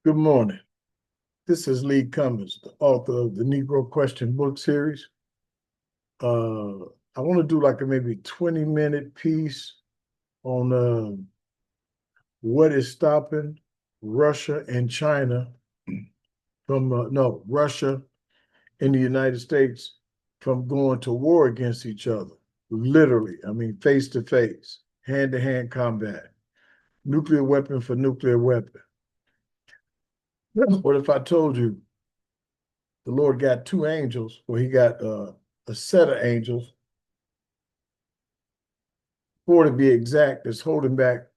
Good morning. This is Lee Cummings, the author of the Negro Question book series. I want to do like a maybe 20-minute piece on what is stopping Russia and China from, no, Russia and the United States from going to war against each other. Literally, I mean, face to face, hand to hand combat, nuclear weapon for nuclear weapon. What if I told you the Lord got two angels, or he got a set of angels, four to be exact, that's holding back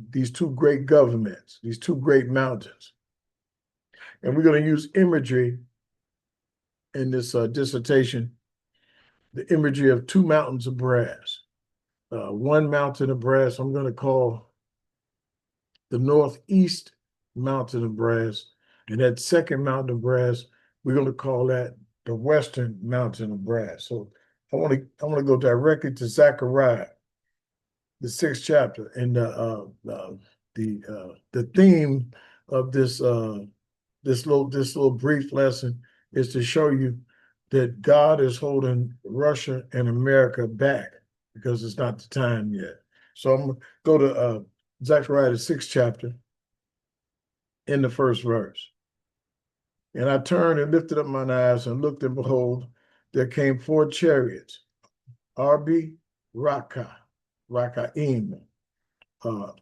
these two great governments, these two great mountains. And we're going to use imagery in this dissertation, the imagery of two mountains of brass. One mountain of brass I'm going to call the northeast mountain of brass, and that second mountain of brass, we're going to call that the western mountain of brass. So I want to go directly to Zechariah, the 6th chapter, and the theme of this little brief lesson is to show you that God is holding Russia and America back because it's not the time yet. So I'm going to go to Zechariah, the 6th chapter, in the first verse. And I turned and lifted up mine eyes and looked, and behold, there came four chariots, Arbi, Rakaim,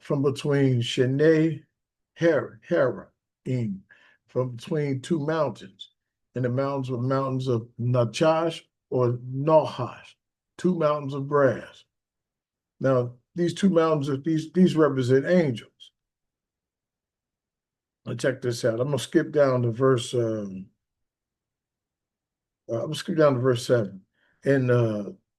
from between Sheneh, Heraim, from between two mountains. And the mountains were mountains of Nachash or Nahash, two mountains of brass. Now, these two mountains, these represent angels. Now check this out. I'm gonna skip down to verse. I'm gonna skip down to verse 7. And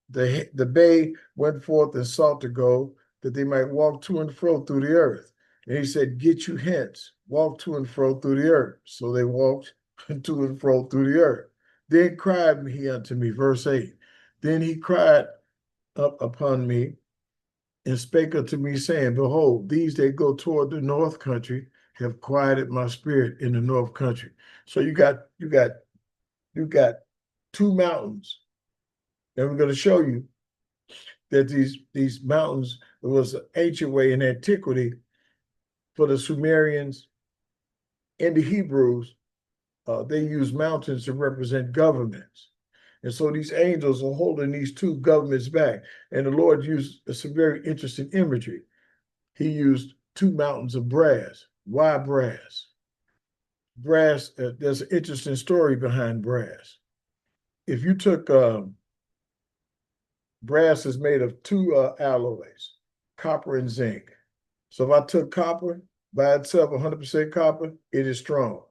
the bay went forth and sought to go, that they might walk to and fro through the earth. And he said, "Get you hence, walk to and fro through the earth." So they walked to and fro through the earth. Then cried he unto me, verse 8. Then he cried up upon me and spake unto me, saying, Behold, these that go toward the north country have quieted my spirit in the north country. So you got two mountains, and we're going to show you that these mountains, it was an ancient way in antiquity for the Sumerians and the Hebrews. They used mountains to represent governments. And so these angels are holding these two governments back. And the Lord used some very interesting imagery. He used two mountains of brass. Why brass? Brass, there's an interesting story behind brass. If you took, brass is made of two alloys, copper and zinc. So if I took copper by itself, 100% copper, it is strong.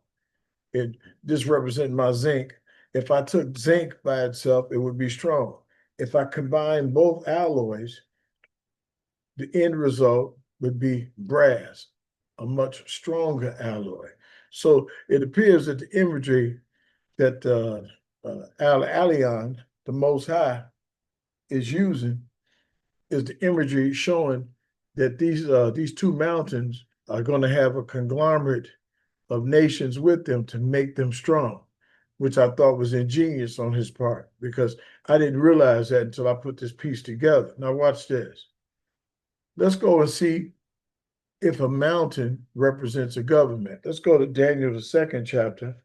This represents my zinc. If I took zinc by itself, it would be strong. If I combine both alloys, the end result would be brass, a much stronger alloy. So it appears that the imagery that Al-Alion, the Most High, is using is the imagery showing that these two mountains are going to have a conglomerate of nations with them to make them strong, which I thought was ingenious on his part, because I didn't realize that until I put this piece together. Now watch this. Let's go and see if a mountain represents a government. Let's go to Daniel, the 2nd chapter.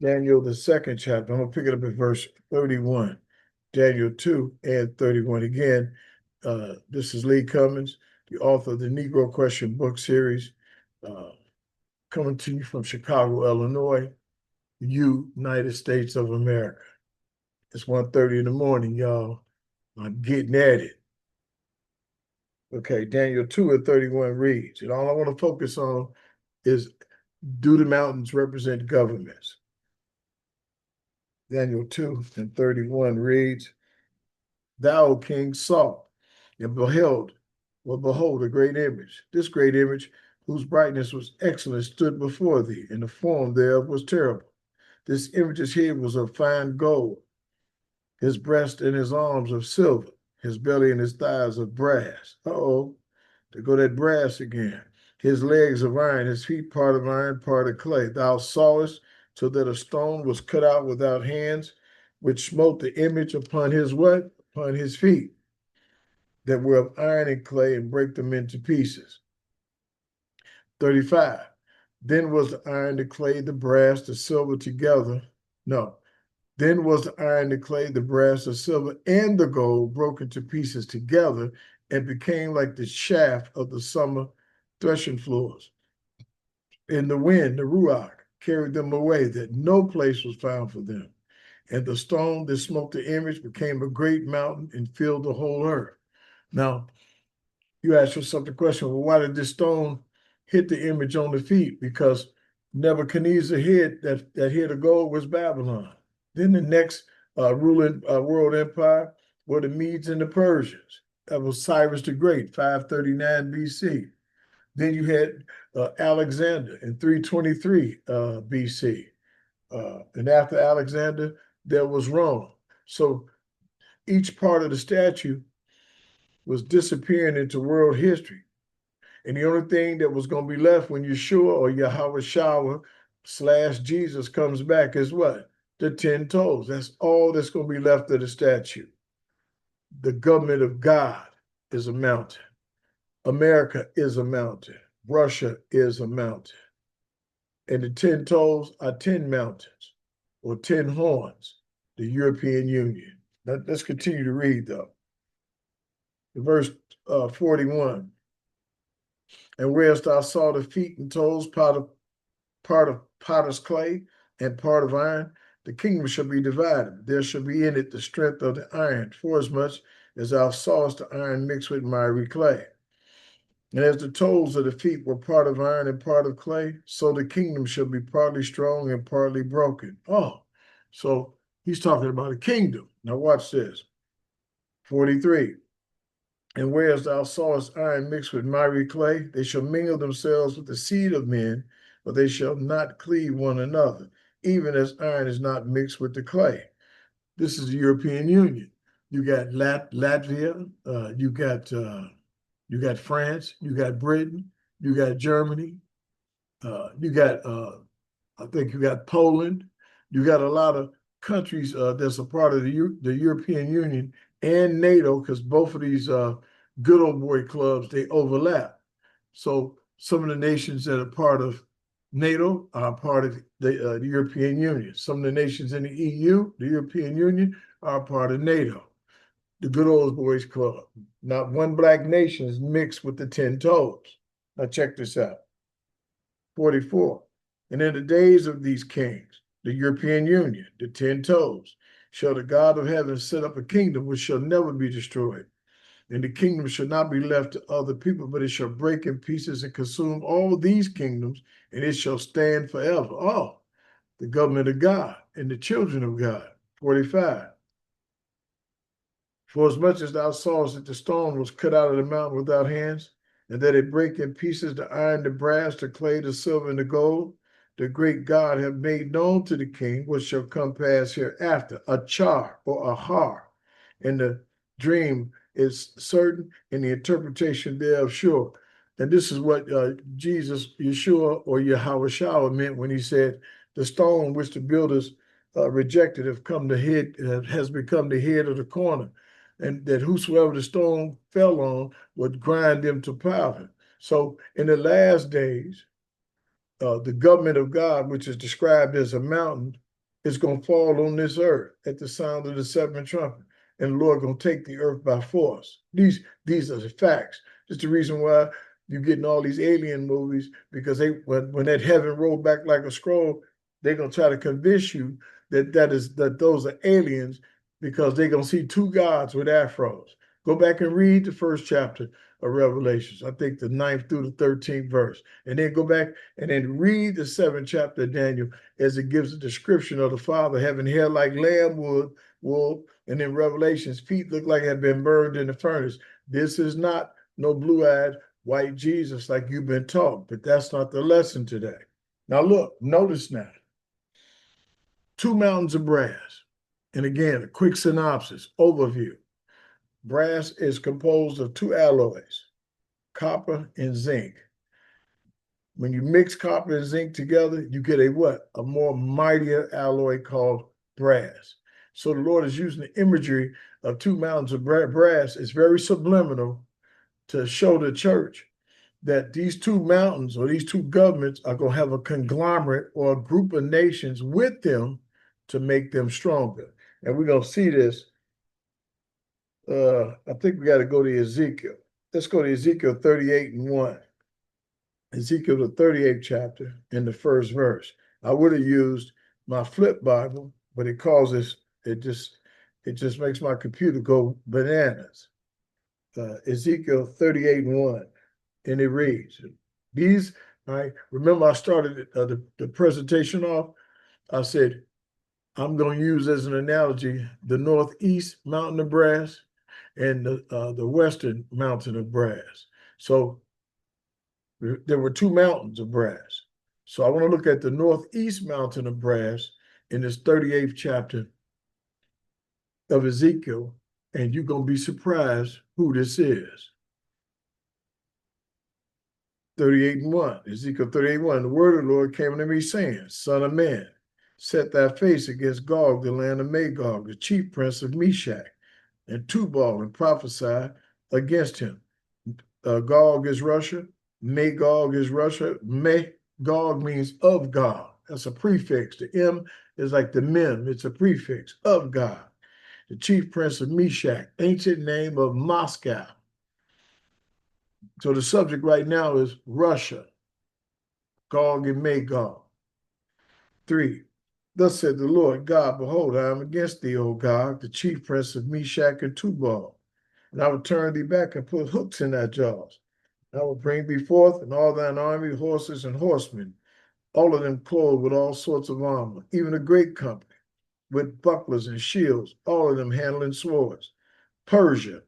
Daniel, the 2nd chapter. I'm going to pick it up at verse 31. Daniel 2 and 31. Again, this is Lee Cummings, the author of the Negro Question book series, coming to you from Chicago, Illinois, United States of America. It's 1:30 in the morning, y'all. I'm getting at it. Okay, Daniel 2 and 31 reads, and all I want to focus on is, do the mountains represent governments? Daniel 2 and 31 reads, Thou, O king, saw and beheld, well, behold, a great image. This great image, whose brightness was excellent, stood before thee, and the form thereof was terrible. This image's head was of fine gold, his breast and his arms of silver, his belly and his thighs of brass. Uh-oh, there go that brass again. his legs of iron, his feet part of iron, part of clay. Thou sawest so that a stone was cut out without hands, which smote the image upon his what? Upon his feet, that were of iron and clay, and break them into pieces. 35. Then was the iron, the clay, the brass, the silver together. No. Then was the iron, the clay, the brass, the silver, and the gold broken to pieces together, and became like the shaft of the summer threshing floors. And the wind, the ruach, carried them away, that no place was found for them. And the stone that smote the image became a great mountain and filled the whole earth. Now, you ask yourself the question, well, why did this stone hit the image on the feet? Because Nebuchadnezzar hid that hid of gold was Babylon. Then the next ruling world empire were the Medes and the Persians. That was Cyrus the Great, 539 BC. Then you had Alexander in 323 BC. And after Alexander, there was Rome. So each part of the statue was disappearing into world history. And the only thing that was going to be left when Yeshua or Yahweh Shah / Jesus comes back is what? The 10 toes. That's all that's going to be left of the statue. The government of God is a mountain. America is a mountain. Russia is a mountain. And the 10 toes are 10 mountains or 10 horns, the European Union. Now, let's continue to read, though. Verse 41. And whereas thou saw the feet and toes, part of potter's clay and part of iron, the kingdom shall be divided. There shall be in it the strength of the iron, forasmuch as thou sawest the iron mixed with miry clay. And as the toes of the feet were part of iron and part of clay, so the kingdom shall be partly strong and partly broken. Oh, so he's talking about a kingdom. Now watch this. 43. And whereas thou sawest iron mixed with miry clay, they shall mingle themselves with the seed of men, but they shall not cleave one another, even as iron is not mixed with the clay. This is the European Union. You got Latvia, you got France, you got Britain, you got Germany, you got I think you got Poland, you got a lot of countries that's a part of the European Union and NATO, because both of these good old boy clubs, they overlap. So some of the nations that are part of NATO are part of the European Union. Some of the nations in the EU, the European Union, are part of NATO, the good old boys club. Not one black nation is mixed with the 10 toes. Now check this out. 44. And in the days of these kings, the European Union, the 10 toes, shall the God of heaven set up a kingdom which shall never be destroyed. And the kingdom shall not be left to other people, but it shall break in pieces and consume all these kingdoms, and it shall stand forever. Oh, the government of God and the children of God. 45. For as much as thou sawest that the stone was cut out of the mountain without hands, and that it break in pieces the iron, the brass, the clay, the silver, and the gold, the great God have made known to the king what shall come pass hereafter, a char or a har. And the dream is certain, and the interpretation thereof sure. And this is what Jesus, Yeshua, or Yahweh Shah meant when he said, the stone which the builders rejected have come to head, has become the head of the corner, and that whosoever the stone fell on would grind them to powder. So in the last days, the government of God, which is described as a mountain, is going to fall on this earth at the sound of the seventh trumpet. And the Lord going to take the earth by force. These are the facts. It's the reason why you're getting all these alien movies, because when that heaven rolled back like a scroll, they're going to try to convince you that those are aliens, because they're going to see two gods with afros. Go back and read the first chapter of Revelations. I think the 9th through the 13th verse. And then go back and then read the 7th chapter of Daniel, as it gives a description of the Father having hair like lamb wool, and in Revelations, feet look like had been burned in the furnace. This is not no blue-eyed white Jesus like you've been taught, but that's not the lesson today. Now look, notice now. 2 mountains of brass. And again, a quick synopsis, overview. Brass is composed of 2 alloys, copper and zinc. When you mix copper and zinc together, you get a what? A more mightier alloy called brass. So the Lord is using the imagery of two mountains of brass. It's very subliminal to show the church that these two mountains or these two governments are going to have a conglomerate or a group of nations with them to make them stronger. And we're going to see this. I think we got to go to Ezekiel. Let's go to Ezekiel 38:1. Ezekiel, the 38th chapter, in the first verse. I would have used my flip Bible, but it causes it just makes my computer go bananas. Ezekiel 38:1, and it reads, these, remember I started the presentation off, I said, I'm going to use as an analogy the northeast mountain of brass and the western mountain of brass. So there were two mountains of brass. So I want to look at the northeast mountain of brass in this 38th chapter of Ezekiel, and you're going to be surprised who this is. 38:1, Ezekiel 38:1, the word of the Lord came unto me saying, Son of man, set thy face against Gog, the land of Magog, the chief prince of Meshach, and Tubal, and prophesy against him. Gog is Russia. Magog is Russia. Magog means of God. That's a prefix. The M is like the mem. It's a prefix, of God. The chief prince of Meshach, ancient name of Moscow. So the subject right now is Russia, Gog and Magog. 3, thus said the Lord God, behold, I am against thee, O Gog, the chief prince of Meshach and Tubal. And I will turn thee back and put hooks in thy jaws. I will bring thee forth, and all thine army, horses and horsemen, all of them clothed with all sorts of armor, even a great company, with bucklers and shields, all of them handling swords. Persia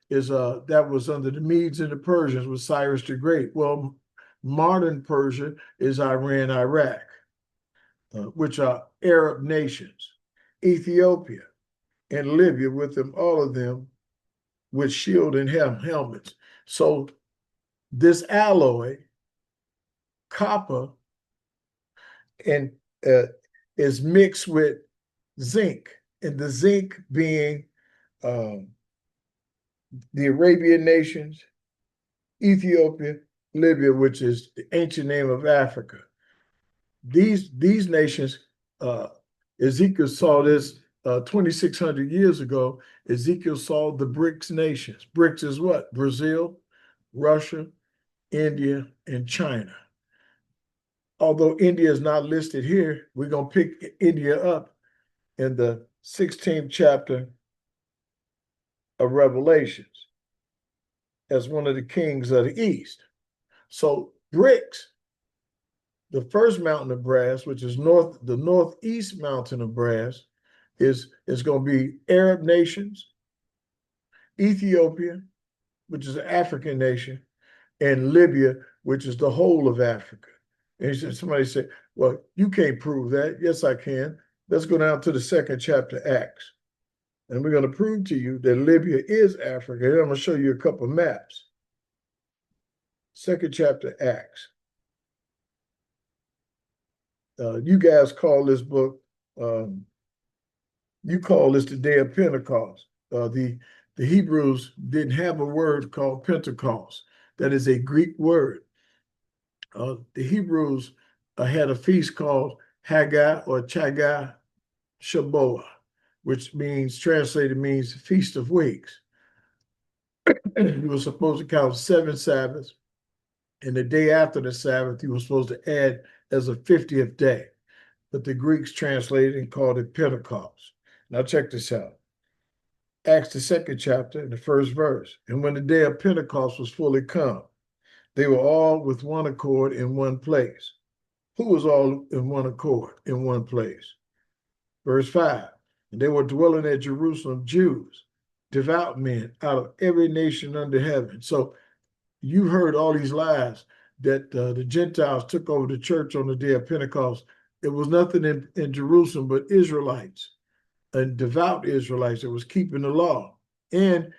is that was under the Medes and the Persians with Cyrus the Great. Well, modern Persia is Iran, Iraq, which are Arab nations. Ethiopia and Libya with them, all of them with shield and helmets. So this alloy, copper, and is mixed with zinc, and the zinc being the Arabian nations, Ethiopia, Libya, which is the ancient name of Africa. These nations, Ezekiel saw this 2,600 years ago. Ezekiel saw the BRICS nations. BRICS is what? Brazil, Russia, India, and China. Although India is not listed here, we're going to pick India up in the 16th chapter of Revelations as one of the kings of the East. So BRICS, the first mountain of brass, which is the northeast mountain of brass, is going to be Arab nations, Ethiopia, which is an African nation, and Libya, which is the whole of Africa. And somebody said, well, you can't prove that. Yes, I can. Let's go down to the 2nd chapter, Acts. And we're going to prove to you that Libya is Africa. And I'm going to show you a couple of maps. 2nd chapter, Acts. You guys call this book, you call this the day of Pentecost. The Hebrews didn't have a word called Pentecost. That is a Greek word. The Hebrews had a feast called Haggai or Chagai Shaboah, which translated means Feast of Weeks. You were supposed to count 7 Sabbaths, and the day after the Sabbath, you were supposed to add as a 50th day. But the Greeks translated and called it Pentecost. Now check this out. Acts, the 2nd chapter, in the 1st verse. And when the day of Pentecost was fully come, they were all with one accord in one place. Who was all in one accord in one place? Verse 5. And they were dwelling at Jerusalem, Jews, devout men out of every nation under heaven. So you heard all these lies that the Gentiles took over the church on the day of Pentecost. There was nothing in Jerusalem but Israelites and devout Israelites that was keeping the law. And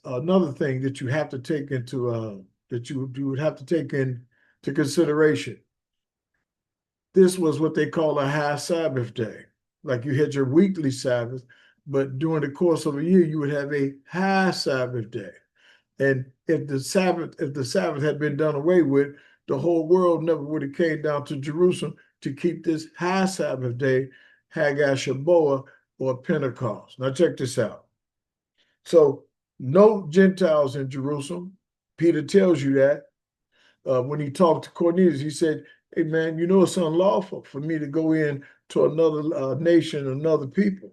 another thing that you have to take into that you would have to take into consideration. This was what they call a high Sabbath day. Like you had your weekly Sabbath, but during the course of a year, you would have a high Sabbath day. And if the Sabbath had been done away with, the whole world never would have came down to Jerusalem to keep this high Sabbath day, Haggai Shaboah, or Pentecost. Now check this out. So no Gentiles in Jerusalem. Peter tells you that when he talked to Cornelius. He said, hey man, you know it's unlawful for me to go in to another nation, another people.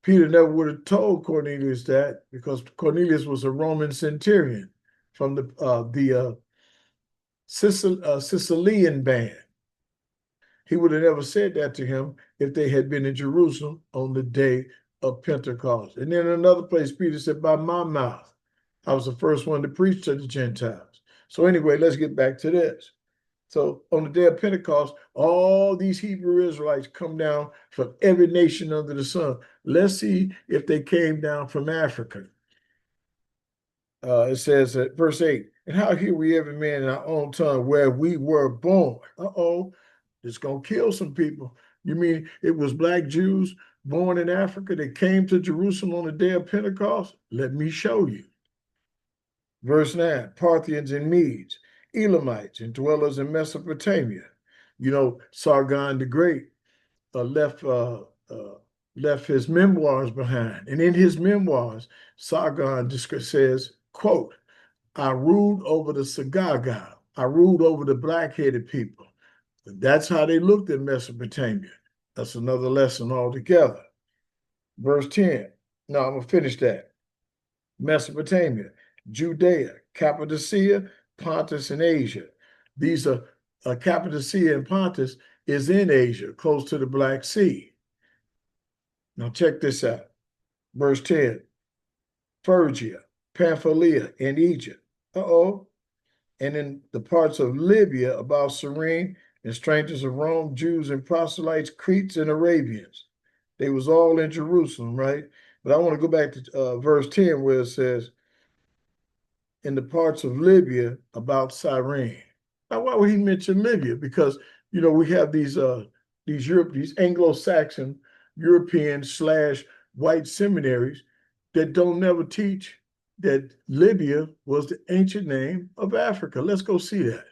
Peter never would have told Cornelius that because Cornelius was a Roman centurion from the Sicilian band. He would have never said that to him if they had been in Jerusalem on the day of Pentecost. And then another place, Peter said, by my mouth, I was the first one to preach to the Gentiles. So anyway, let's get back to this. So on the day of Pentecost, all these Hebrew Israelites come down from every nation under the sun. Let's see if they came down from Africa. It says at verse 8, and how hear we every man in our own tongue where we were born? Uh-oh, it's going to kill some people. You mean it was black Jews born in Africa that came to Jerusalem on the day of Pentecost? Let me show you. Verse 9, Parthians and Medes, Elamites and dwellers in Mesopotamia. You know, Sargon the Great left his memoirs behind. And in his memoirs, Sargon says, quote, I ruled over the Sagaga. I ruled over the black-headed people. That's how they looked at Mesopotamia. That's another lesson altogether. Verse 10. Now I'm going to finish that. Mesopotamia, Judea, Cappadocia, Pontus, and Asia. These are Cappadocia and Pontus is in Asia, close to the Black Sea. Now check this out. Verse 10, Phrygia, Pamphylia, and Egypt. And in the parts of Libya about Cyrene, and strangers of Rome, Jews and proselytes, Cretes and Arabians. They was all in Jerusalem, right? But I want to go back to verse 10 where it says, in the parts of Libya about Cyrene. Now, why would he mention Libya? Because, you know, we have these Anglo-Saxon European / white seminaries that don't never teach that Libya was the ancient name of Africa. Let's go see that.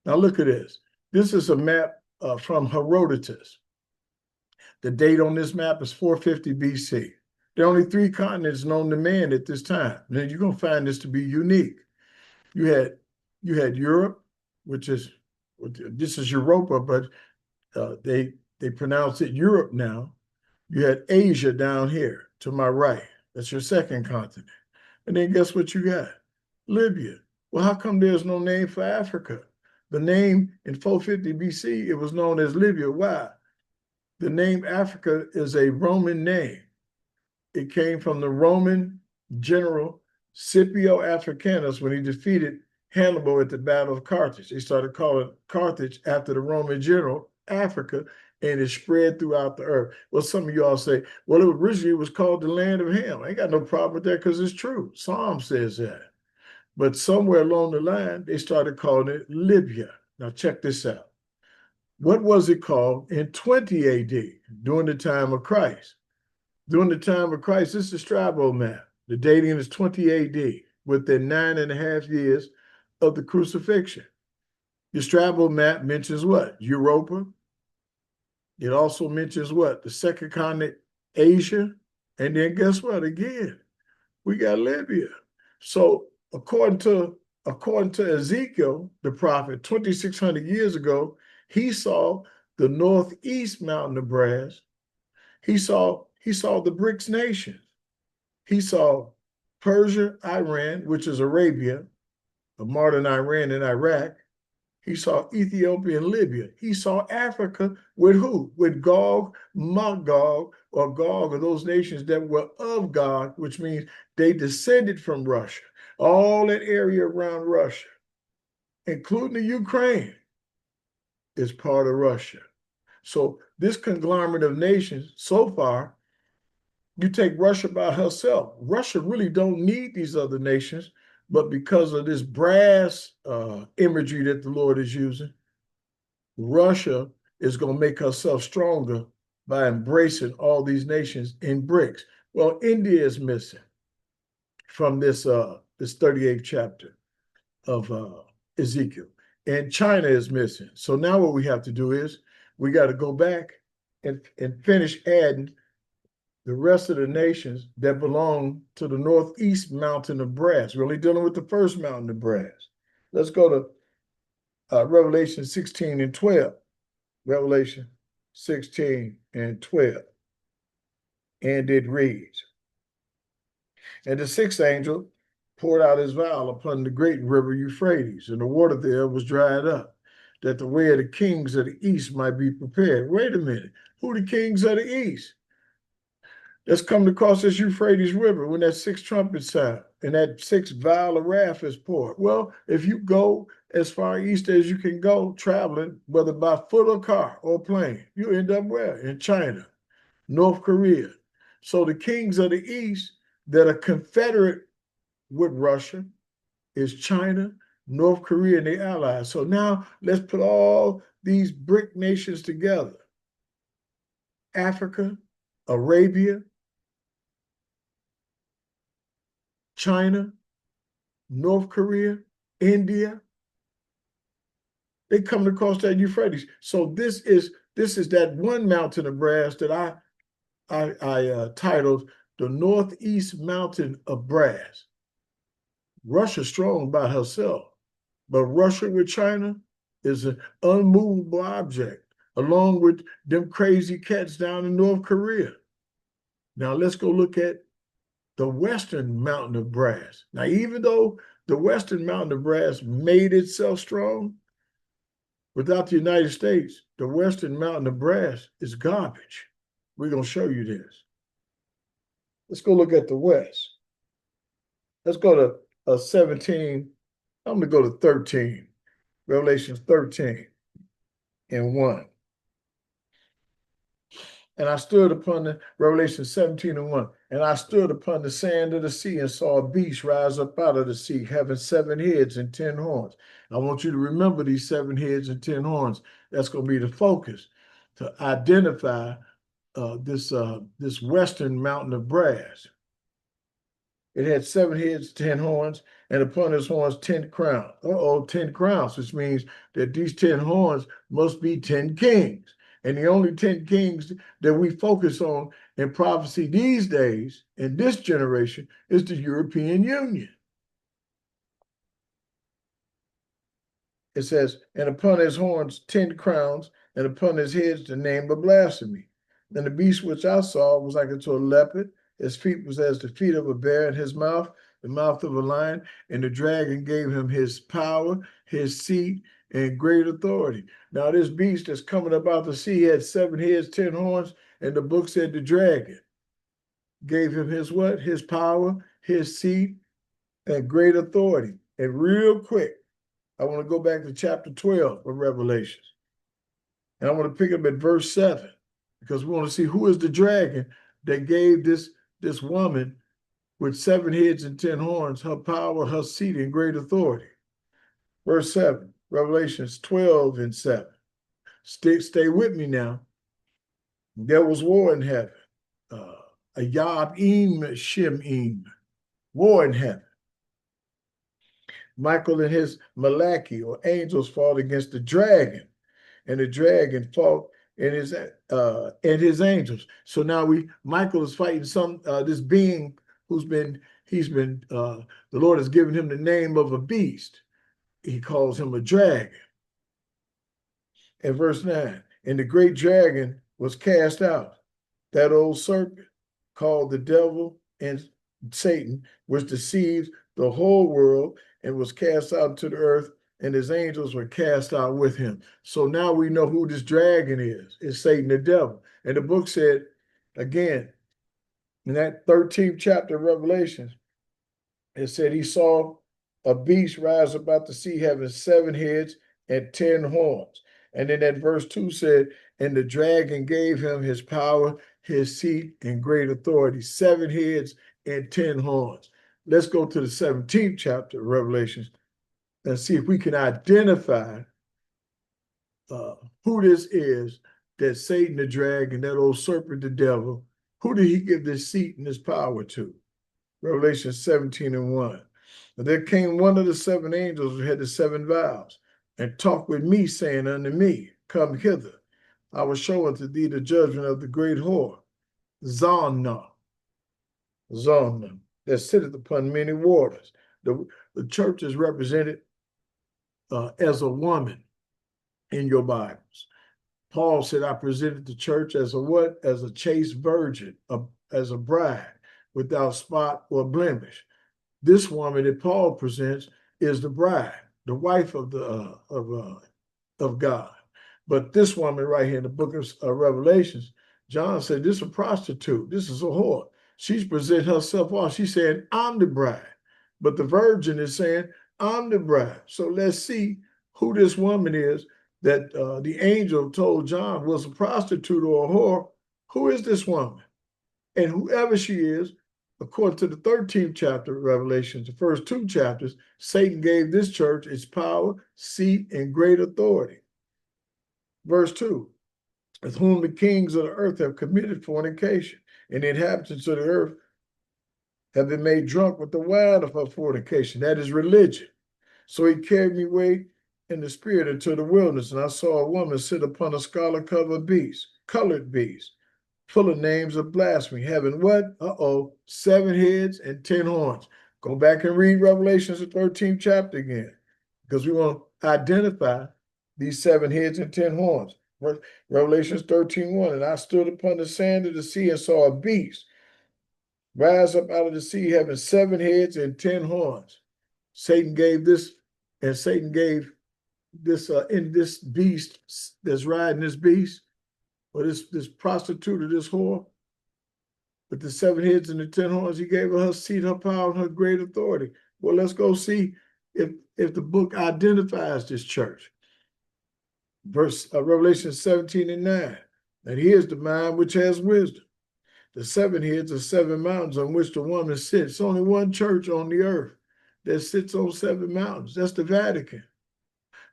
Now look at this. This is a map from Herodotus. The date on this map is 450 BC. There are only 3 continents known to man at this time. Now you're going to find this to be unique. You had Europe, which is, this is Europa, but they pronounce it Europe now. You had Asia down here to my right. That's your second continent. And then guess what you got? Libya. Well, how come there's no name for Africa? The name in 450 BC, it was known as Libya. Why? The name Africa is a Roman name. It came from the Roman general Scipio Africanus when he defeated Hannibal at the Battle of Carthage. They started calling Carthage after the Roman general Africa, and it spread throughout the earth. Well, some of y'all say, well, it originally was called the land of Ham. I ain't got no problem with that because it's true. Psalm says that. But somewhere along the line, they started calling it Libya. Now check this out. What was it called in 20 AD, during the time of Christ? During the time of Christ, this is the Strabo map. The dating is 20 AD, within 9.5 years of the crucifixion. The Strabo map mentions what? Europa. It also mentions what? The second continent, Asia. And then guess what? Again, we got Libya. So according to Ezekiel, the prophet, 2,600 years ago, he saw the northeast mountain of brass. He saw the BRICS nations. He saw Persia, Iran, which is Arabia, the modern Iran and Iraq. He saw Ethiopia and Libya. He saw Africa with who? With Gog, Magog, or Gog, or those nations that were of God, which means they descended from Russia. All that area around Russia, including the Ukraine, is part of Russia. So this conglomerate of nations, so far, you take Russia by herself. Russia really don't need these other nations. But because of this brass imagery that the Lord is using, Russia is going to make herself stronger by embracing all these nations in BRICS. Well, India is missing from this 38th chapter of Ezekiel, and China is missing. So now what we have to do is we got to go back and finish adding the rest of the nations that belong to the northeast mountain of brass. We're only dealing with the first mountain of brass. Let's go to Revelation 16 and 12. Revelation 16 and 12. And it reads, and the sixth angel poured out his vial upon the great river Euphrates, and the water there was dried up, that the way of the kings of the east might be prepared. Wait a minute. Who are the kings of the east? Let's come across this Euphrates River when that sixth trumpet sound and that sixth vial of wrath is poured. Well, if you go as far east as you can go traveling, whether by foot or car or plane, you end up where? In China, North Korea. So the kings of the east that are confederate with Russia is China, North Korea, and their allies. So now let's put all these BRIC nations together. Africa, Arabia, China, North Korea, India. They come across that Euphrates. So this is that one mountain of brass that I titled the Northeast Mountain of Brass. Russia's strong by herself, but Russia with China is an unmovable object, along with them crazy cats down in North Korea. Now let's go look at the Western Mountain of Brass. Now, even though the Western Mountain of Brass made itself strong, without the United States, the Western Mountain of Brass is garbage. We're going to show you this. Let's go look at the West. Let's go to 17. I'm going to go to 13. Revelation 13 and 1. And I stood upon the Revelation 17 and 1. And I stood upon the sand of the sea and saw a beast rise up out of the sea, having 7 heads and 10 horns. I want you to remember these 7 heads and 10 horns. That's going to be the focus to identify this Western Mountain of Brass. It had 7 heads, 10 horns, and upon his horns 10 crowns. 10 crowns, which means that these 10 horns must be 10 kings. And the only 10 kings that we focus on in prophecy these days, in this generation, is the European Union. It says, and upon his horns 10 crowns, and upon his heads the name of blasphemy. And the beast which I saw was like unto a leopard. His feet was as the feet of a bear, and his mouth, the mouth of a lion. And the dragon gave him his power, his seat, and great authority. Now, this beast that's coming up out the sea had 7 heads, 10 horns, and the book said the dragon gave him his what? His power, his seat, and great authority. And real quick, I want to go back to chapter 12 of Revelation. And I want to pick up at verse 7, because we want to see who is the dragon that gave this woman with 7 heads and 10 horns her power, her seat, and great authority. Verse 7, Revelations 12 and 7. Stay with me now. There was war in heaven. A Yab-im Shim-im. War in heaven. Michael and his Malachi, or angels, fought against the dragon, and the dragon fought and his angels. So now Michael is fighting this being the Lord has given him the name of a beast. He calls him a dragon. In verse 9, and the great dragon was cast out, that old serpent called the devil and Satan, which deceives the whole world, and was cast out to the earth, and his angels were cast out with him. So now we know who this dragon is. It's Satan the devil. And the book said, again, in that 13th chapter of Revelation, it said he saw a beast rise up out the sea having 7 heads and 10 horns. And then that verse 2 said, and the dragon gave him his power, his seat, and great authority, 7 heads and 10 horns. let's go to the 17th chapter of Revelations and see if we can identify who this is that Satan the dragon, that old serpent the devil, who did he give this seat and this power to? Revelation 17:1. And there came one of the seven angels who had the seven vials and talked with me, saying unto me, come hither. I will show unto thee the judgment of the great whore, Zana, that sitteth upon many waters. The church is represented as a woman in your Bibles. Paul said, I presented the church as a what? As a chaste virgin, as a bride, without spot or blemish. This woman that Paul presents is the bride, the wife of God. But this woman right here in the book of Revelations, John said, this is a prostitute. This is a whore. She's presenting herself off. She's saying, I'm the bride. But the virgin is saying, I'm the bride. So let's see who this woman is that the angel told John was a prostitute or a whore. Who is this woman? And whoever she is, according to the 13th chapter of Revelation, the first two chapters, Satan gave this church its power, seat, and great authority. Verse 2, with whom the kings of the earth have committed fornication, and the inhabitants of the earth have been made drunk with the wine of her fornication. That is religion. So he carried me away in the spirit into the wilderness, and I saw a woman sit upon a scarlet-covered beast, colored beast, full of names of blasphemy, having what? 7 heads and 10 horns. Go back and read Revelations, the 13th chapter again, because we want to identify these 7 heads and 10 horns. Revelations 13:1, and I stood upon the sand of the sea and saw a beast rise up out of the sea, having 7 heads and 10 horns. Satan gave this, and Satan gave this in this beast that's riding this beast, or this prostitute or this whore, with the 7 heads and the 10 horns, he gave her seat, her power, and her great authority. Well, let's go see if the book identifies this church. Revelation 17:9. And here's the mind which has wisdom. The 7 heads are 7 mountains on which the woman sits. Only one church on the earth that sits on 7 mountains. That's the Vatican.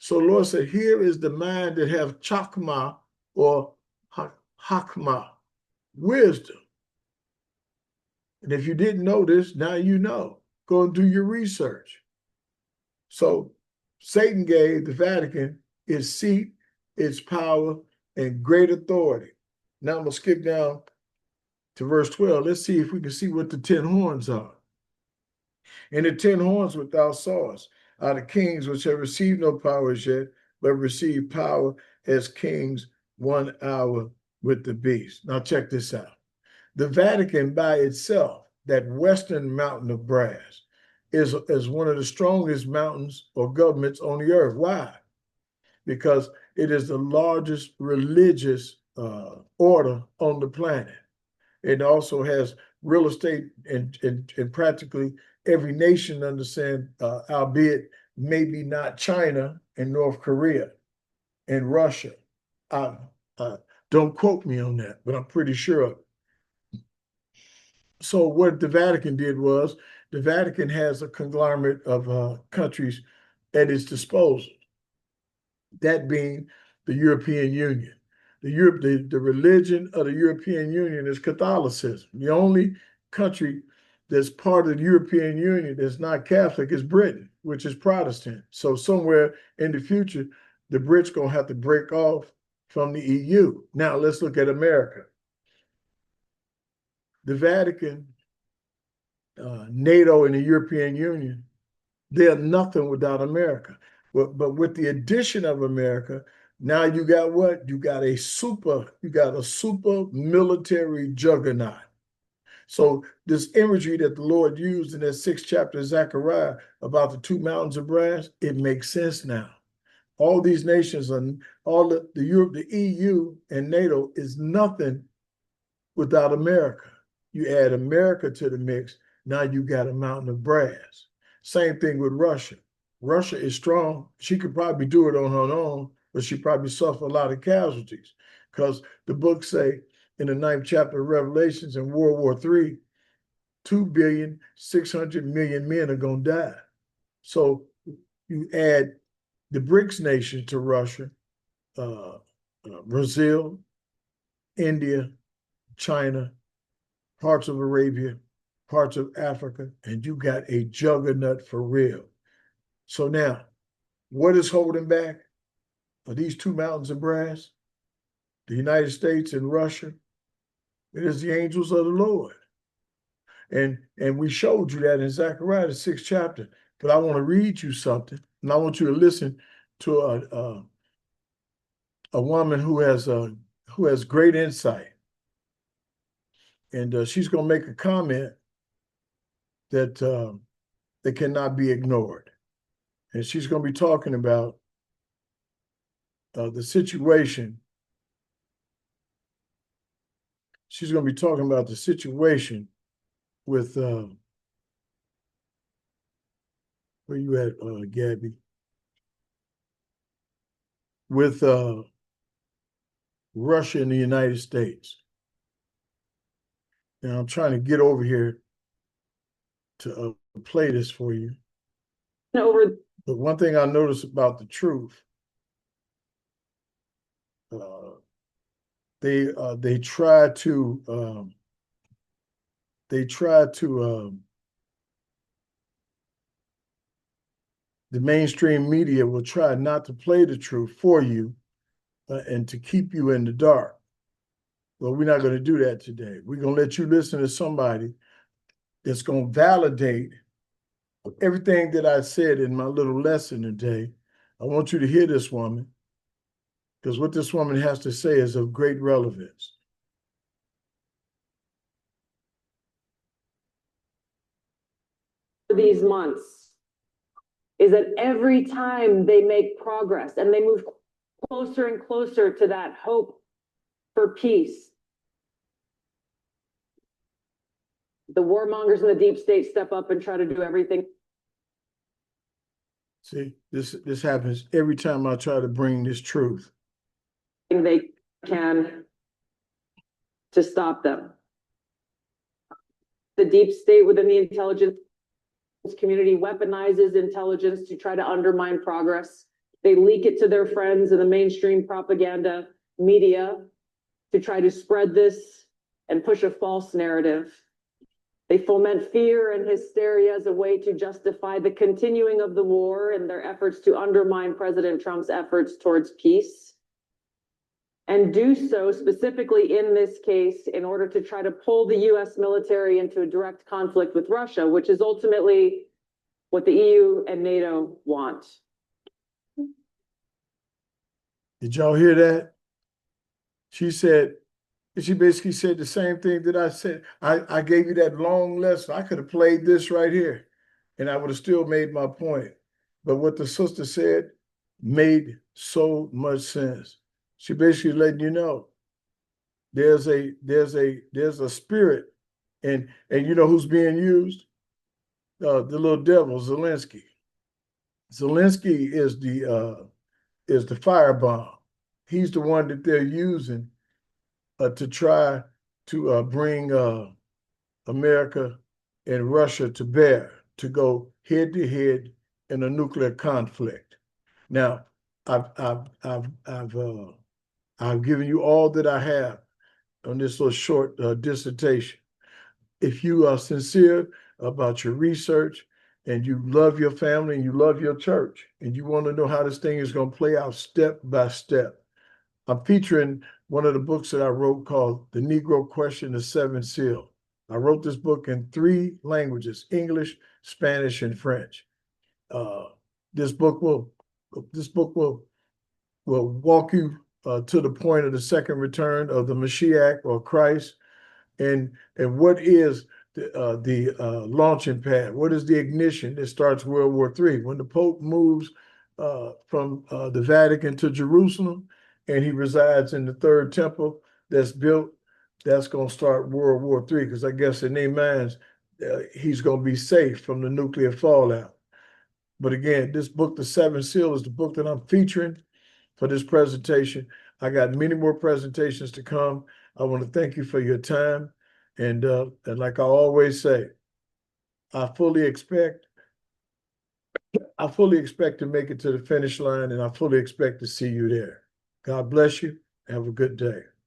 So the Lord said, here is the mind that have chakma or hakma, wisdom. And if you didn't know this, now you know. Go and do your research. So Satan gave the Vatican its seat, its power, and great authority. Now I'm going to skip down to verse 12. Let's see if we can see what the 10 horns are. And the 10 horns which thou sawest are the kings which have received no power as yet, but receive power as kings 1 hour with the beast. Now check this out. The Vatican by itself, that western mountain of brass, is one of the strongest mountains or governments on the earth. Why? Because it is the largest religious order on the planet. It also has real estate in practically every nation, understand, albeit maybe not China and North Korea and Russia. Don't quote me on that, but I'm pretty sure. So what the Vatican did was, the Vatican has a conglomerate of countries at its disposal, that being the European Union. The religion of the European Union is Catholicism. The only country that's part of the European Union that's not Catholic is Britain, which is Protestant. So somewhere in the future, the Brits going to have to break off from the EU. Now let's look at America. The Vatican, NATO, and the European Union, they're nothing without America. But with the addition of America, now you got what? You got a super military juggernaut. So this imagery that the Lord used in that 6th chapter of Zechariah about the 2 mountains of brass, it makes sense now. All these nations, and all the Europe, the EU and NATO is nothing without America. You add America to the mix, now you got a mountain of brass. Same thing with Russia. Russia is strong. She could probably do it on her own, but she probably suffer a lot of casualties, because the books say in the 9th chapter of Revelations in World War III, 2,600,000,000 men are going to die. So you add the BRICS nations to Russia, Brazil, India, China, parts of Arabia, parts of Africa, and you got a juggernaut for real. So now, what is holding back? Are these two mountains of brass? The United States and Russia? It is the angels of the Lord. And we showed you that in Zechariah, the 6th chapter. But I want to read you something, and I want you to listen to a woman who has great insight. And she's going to make a comment that cannot be ignored. And she's going to be talking about the situation. She's going to be talking about the situation with where you at, Gabby? With Russia and the United States. Now I'm trying to get over here to play this for you. But one thing I noticed about the truth, they try to the mainstream media will try not to play the truth for you and to keep you in the dark. Well, we're not going to do that today. We're going to let you listen to somebody that's going to validate everything that I said in my little lesson today. I want you to hear this woman, because what this woman has to say is of great relevance. These months is that every time they make progress and they move closer and closer to that hope for peace, the warmongers in the deep state step up and try to do everything. See, this happens every time I try to bring this truth. They can to stop them. The deep state within the intelligence community weaponizes intelligence to try to undermine progress. They leak it to their friends in the mainstream propaganda media to try to spread this and push a false narrative. They foment fear and hysteria as a way to justify the continuing of the war and their efforts to undermine President Trump's efforts towards peace. And do so specifically in this case in order to try to pull the US military into a direct conflict with Russia, which is ultimately what the EU and NATO want. Did y'all hear that? She basically said the same thing that I said. I gave you that long lesson. I could have played this right here and I would have still made my point. But what the sister said made so much sense. She basically letting you know there's a spirit, and you know who's being used? The little devil, Zelensky. Zelensky is the firebomb. He's the one that they're using to try to bring America and Russia to bear, to go head to head in a nuclear conflict. Now, I've given you all that I have on this little short dissertation. If you are sincere about your research and you love your family and you love your church and you want to know how this thing is going to play out step by step, I'm featuring one of the books that I wrote called The Negro Question, the Seventh Seal. I wrote this book in 3 languages, English, Spanish, and French. This book will walk you to the point of the second return of the Mashiach or Christ, and what is the launching pad? What is the ignition that starts World War III? When the Pope moves from the Vatican to Jerusalem, and he resides in the third temple that's built, that's going to start World War III, because I guess in their minds, he's going to be safe from the nuclear fallout. But again, this book, The Seventh Seal, is the book that I'm featuring for this presentation. I got many more presentations to come. I want to thank you for your time. And like I always say, I fully expect to make it to the finish line, and I fully expect to see you there. God bless you. Have a good day.